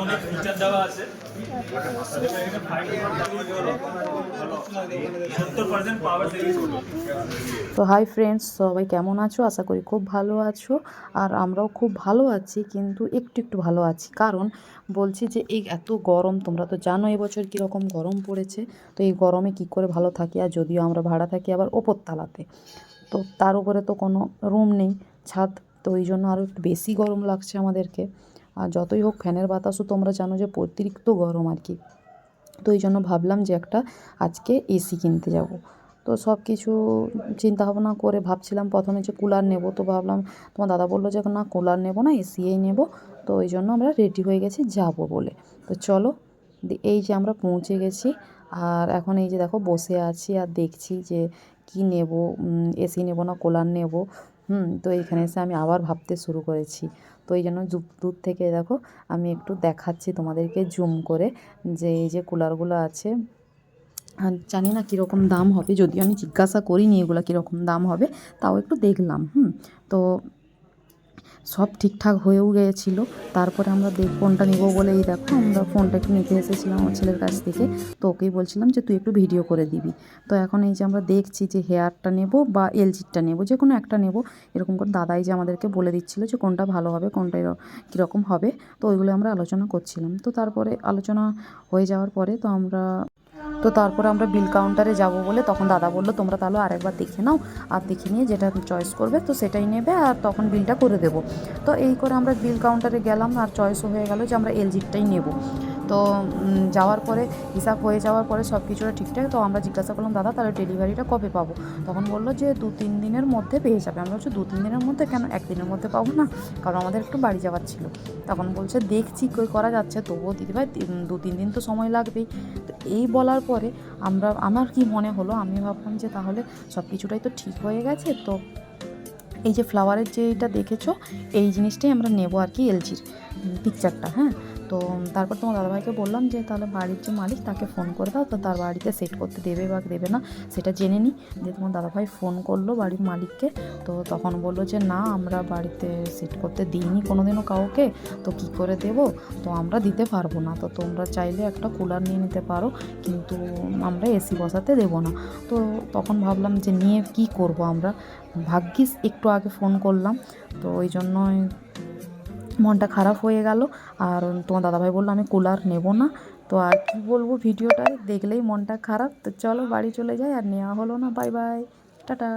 অনেক ফিচার দেওয়া আছে। 70% পাওয়ার সেভিং। তো হাই ফ্রেন্ডস, সবাই কেমন আছো? আশা করি খুব ভালো আছো। আর আমরাও খুব ভালো আছি, কিন্তু একটু একটু ভালো আছি। কারণ বলছি যে এই এত গরম, তোমরা তো জানো এবছর কীরকম গরম পড়েছে। তো এই গরমে কি করে ভালো থাকি? আর যদিও আমরা ভাড়া থাকি আবার ওপরতলাতে, তো তার উপরে তো কোনো রুম নেই, ছাদ। তো ওই জন্য আরও একটু বেশি গরম লাগছে আমাদেরকে। আর যতই হোক ফ্যানের বাতাসও তোমরা জানো যে অতিরিক্ত গরম আর কি। তো এই জন্য ভাবলাম যে একটা আজকে এসি কিনতে যাব। তো সব কিছু চিন্তাভাবনা করে ভাবছিলাম প্রথমে যে কুলার নেব। তো ভাবলাম, তোমার দাদা বললো যে না কুলার নেব না, এসিই নেব। তো ওই জন্য আমরা রেডি হয়ে গেছি যাব বলে। তো চলো, এই যে আমরা পৌঁছে গেছি। আর এখন এই যে দেখো বসে আছি আর দেখছি যে কি নেব, এসি নেব না কুলার নেব। তো এইখানে এসে আমি আবার ভাবতে শুরু করেছি। তো এই জন্য দূর থেকে দেখো আমি একটু দেখাচ্ছি তোমাদেরকে জুম করে যে এই যে কুলারগুলো আছে। আর জানি না কীরকম দাম হবে, যদিও আমি জিজ্ঞাসা করিনি এগুলো কীরকম দাম হবে, তাও একটু দেখলাম। তো সব ঠিকঠাক হয়েও গিয়েছিলো। তারপরে আমরা কোনটা নেবো বলে এই দেখো আমরা ফোনটা একটু নিতে এসেছিলাম আমার ছেলের কাছ থেকে। তো ওকেই বলছিলাম যে তুই একটু ভিডিও করে দিবি। তো এখন এই যে আমরা দেখছি যে হেয়ারটা নেব বা এলজিরটা নেব, যে কোনো একটা নেব। এরকম করে দাদাই যে আমাদেরকে বলে দিচ্ছিলো যে কোনটা ভালো হবে, কোনটা কীরকম হবে। তো ওইগুলো আমরা আলোচনা করছিলাম। তো তারপরে আলোচনা হয়ে যাওয়ার পরে তারপরে আমরা বিল কাউন্টারে যাব বলে তখন দাদা বললো তোমরা তাহলে আরেকবার দেখে নাও, আর দেখে নিয়ে যেটা চয়েস করবে তো সেটাই নেবে, আর তখন বিলটা করে দেবো। তো এই করে আমরা বিল কাউন্টারে গেলাম, আর চয়েসও হয়ে গেল যে আমরা এলজিটাই নেব। তো যাওয়ার পরে হিসাব হয়ে যাওয়ার পরে সব কিছুটা ঠিকঠাক। তো আমরা জিজ্ঞাসা করলাম দাদা তাহলে ডেলিভারিটা কবে পাবো? তখন বললো যে 2-3 দিনের মধ্যে পেয়ে যাবে। আমরা বলছি 2-3 দিনের মধ্যে কেন, একদিনের মধ্যে পাবো না? কারণ আমাদের একটু বাড়ি যাওয়ার ছিল। তখন বলছে দেখছি কই করা যাচ্ছে, তবুও দিদিভাই 2-3 দিন তো সময় লাগবেই। তো এই বলার পরে আমার কি মনে হলো, আমি ভাবলাম যে তাহলে সব কিছুটাই তো ঠিক হয়ে গেছে। তো এই যে ফ্লাওয়ারের যে এটা দেখেছো, এই জিনিসটাই আমরা নেব আর কি, এলজির পিকচারটা। তো তারপর তোমার দাদাভাইকে বললাম যে তাহলে বাড়ির যে মালিক তাকে ফোন করে দাও, তো তার বাড়িতে সেট করতে দেবে বা দেবে না সেটা জেনে নিই। যে তোমার দাদাভাই ফোন করলো বাড়ির মালিককে। তো তখন বললো যে না আমরা বাড়িতে সেট করতে দিইনি কোনোদিনও কাউকে, তো কি করে দেব, তো আমরা দিতে পারবো না। তো তোমরা চাইলে একটা কুলার নিয়ে নিতে পারো, কিন্তু আমরা এসি বসাতে দেবো না। তো তখন ভাবলাম যে নিয়ে কি করব আমরা, ভাগ্যিস একটু আগে ফোন করলাম। তো ওই জন্যই মনটা খারাপ হয়ে গেল। আর তোমার দাদাভাই বললো আমি কুলার নেব না। তো আর কি বলবো, ভিডিওটা দেখলেই মনটা খারাপ। তো চলো বাড়ি চলে যাই, আর নেওয়া হলো না। Bye bye, tata.